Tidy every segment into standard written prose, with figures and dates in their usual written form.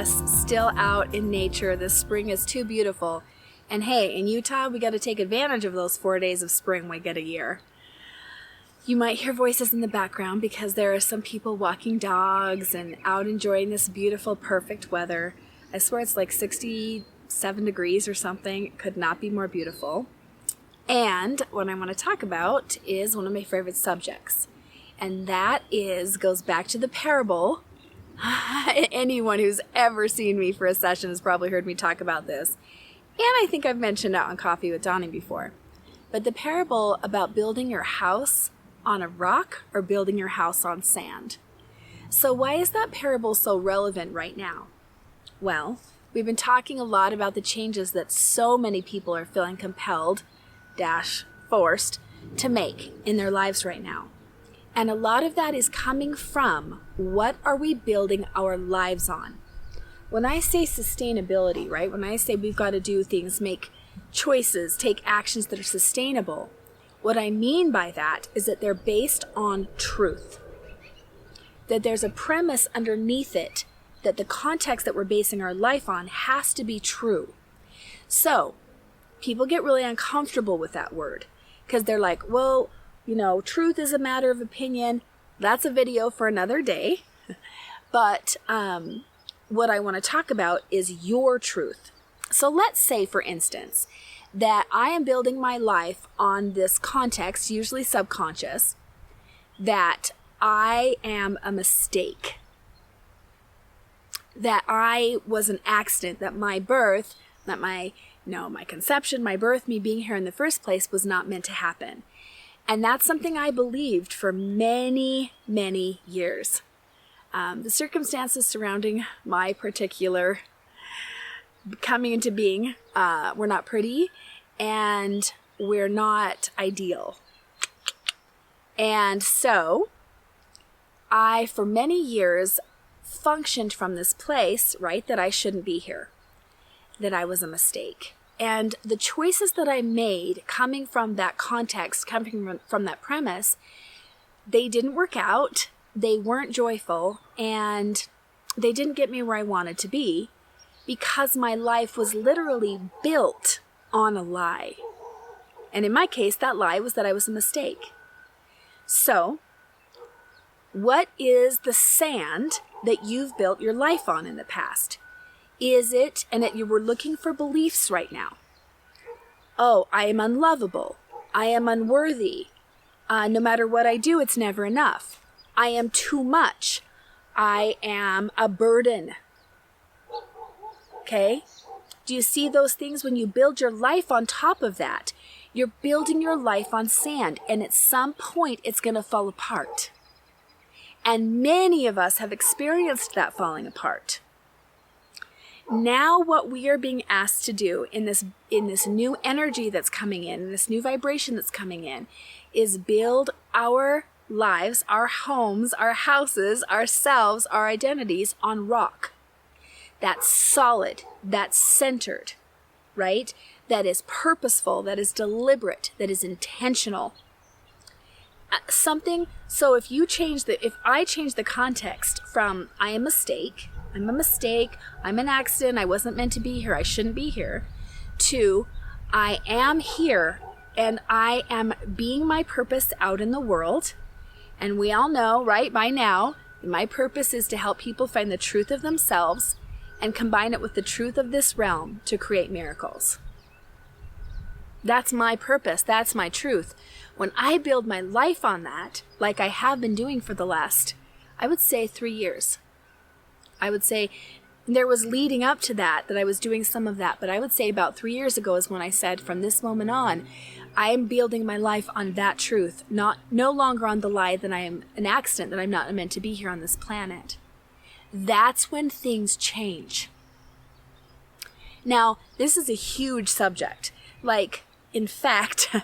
us still out in nature. The spring is too beautiful. And hey, in Utah, we got to take advantage of those 4 days of spring we get a year. You might hear voices in the background because there are some people walking dogs and out enjoying this beautiful, perfect weather. I swear it's like 67 degrees or something. It could not be more beautiful. And what I want to talk about is one of my favorite subjects. And that goes back to the parable. Anyone who's ever seen me for a session has probably heard me talk about this. And I think I've mentioned it on Coffee with Dawni before. But the parable about building your house on a rock or building your house on sand. So why is that parable so relevant right now? Well, we've been talking a lot about the changes that so many people are feeling compelled, forced, to make in their lives right now. And a lot of that is coming from what are we building our lives on? When I say sustainability, right? When I say we've got to do things, make choices, take actions that are sustainable, what I mean by that is that they're based on truth. That there's a premise underneath it that the context that we're basing our life on has to be true. So, people get really uncomfortable with that word because they're like, well, truth is a matter of opinion. That's a video for another day. But what I want to talk about is your truth. So let's say, for instance, that I am building my life on this context, usually subconscious, that I am a mistake, that I was an accident, that my birth, my conception, my birth, me being here in the first place was not meant to happen. And that's something I believed for many, many years. The circumstances surrounding my particular coming into being were not pretty, and we're not ideal. And so I, for many years, functioned from this place, right, that I shouldn't be here, that I was a mistake. And the choices that I made coming from that context, coming from that premise, they didn't work out, they weren't joyful, and they didn't get me where I wanted to be because my life was literally built on a lie. And in my case, that lie was that I was a mistake. So, what is the sand that you've built your life on in the past? Is it, and that you were looking for beliefs right now? Oh, I am unlovable. I am unworthy. No matter what I do, it's never enough. I am too much. I am a burden. Okay? Do you see those things? When you build your life on top of that, you're building your life on sand, and at some point it's going to fall apart. And many of us have experienced that falling apart. Now what we are being asked to do in this new energy that's coming in this new vibration that's coming in, is build our lives, our homes, our houses, ourselves, our identities on rock. That's solid, that's centered, right? That is purposeful, that is deliberate, that is intentional. So if I change the context from I'm a mistake, I'm an accident, I wasn't meant to be here, I shouldn't be here, to I am here and I am being my purpose out in the world. And we all know, right, by now, my purpose is to help people find the truth of themselves and combine it with the truth of this realm to create miracles. That's my purpose. That's my truth. When I build my life on that, like I have been doing for the last, I would say 3 years. I would say there was leading up to that I was doing some of that, but I would say about 3 years ago is when I said, from this moment on, I am building my life on that truth, no longer on the lie that I am an accident, that I'm not meant to be here on this planet. That's when things change. Now, this is a huge subject. In fact,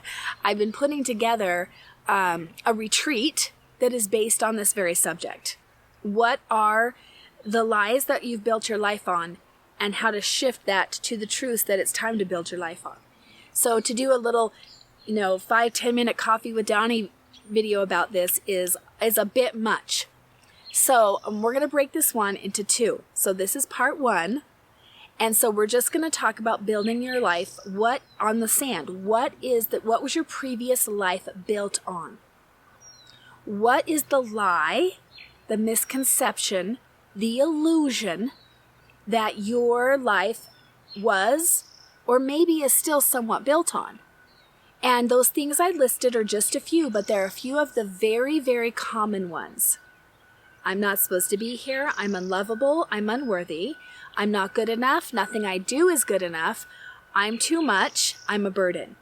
I've been putting together a retreat that is based on this very subject. What are the lies that you've built your life on, and how to shift that to the truths that it's time to build your life on? So to do a little, 5-10 minute Coffee with Dawni video about this is a bit much. So we're going to break this one into two. So this is part one. And so we're just going to talk about building your life. What on the sand? What was your previous life built on? What is the lie, the misconception, the illusion that your life was or maybe is still somewhat built on? And those things I listed are just a few, but there are a few of the very, very common ones. I'm not supposed to be here. I'm unlovable. I'm unworthy. I'm not good enough. Nothing I do is good enough. I'm too much. I'm a burden.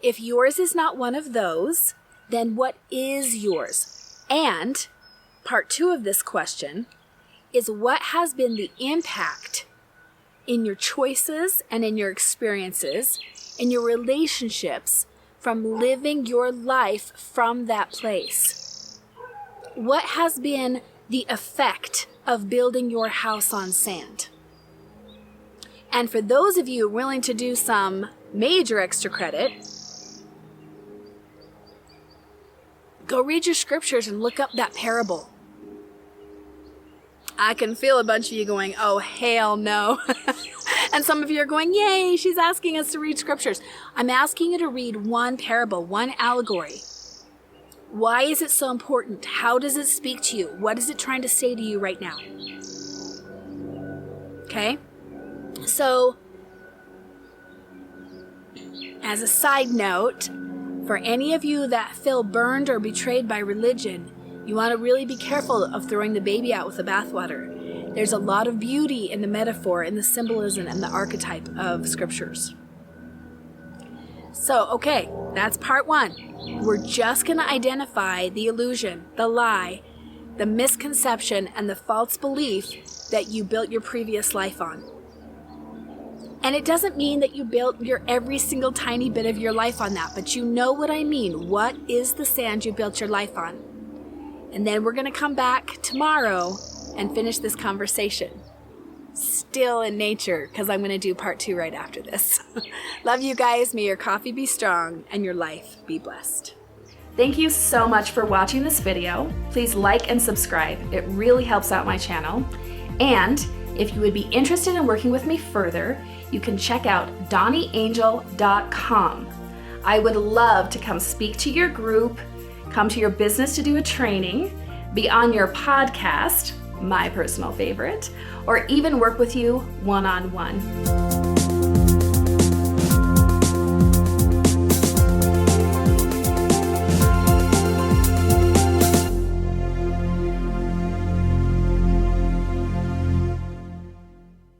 If yours is not one of those, then what is yours? And part two of this question is, what has been the impact in your choices and in your experiences, in your relationships, from living your life from that place? What has been the effect of building your house on sand? And for those of you willing to do some major extra credit, go read your scriptures and look up that parable. I can feel a bunch of you going, oh, hell no. And some of you are going, yay, she's asking us to read scriptures. I'm asking you to read one parable, one allegory. Why is it so important? How does it speak to you? What is it trying to say to you right now? Okay? So, as a side note, for any of you that feel burned or betrayed by religion, you want to really be careful of throwing the baby out with the bathwater. There's a lot of beauty in the metaphor, in the symbolism, and the archetype of scriptures. So, okay, that's part one. We're just going to identify the illusion, the lie, the misconception, and the false belief that you built your previous life on. And it doesn't mean that you built your every single tiny bit of your life on that, but you know what I mean. What is the sand you built your life on? And then we're going to come back tomorrow and finish this conversation. Still in nature, because I'm going to do part two right after this. Love you guys. May your coffee be strong and your life be blessed. Thank you so much for watching this video. Please like and subscribe. It really helps out my channel. And if you would be interested in working with me further, you can check out DawniAngel.com. I would love to come speak to your group, come to your business to do a training, be on your podcast, my personal favorite, or even work with you one-on-one.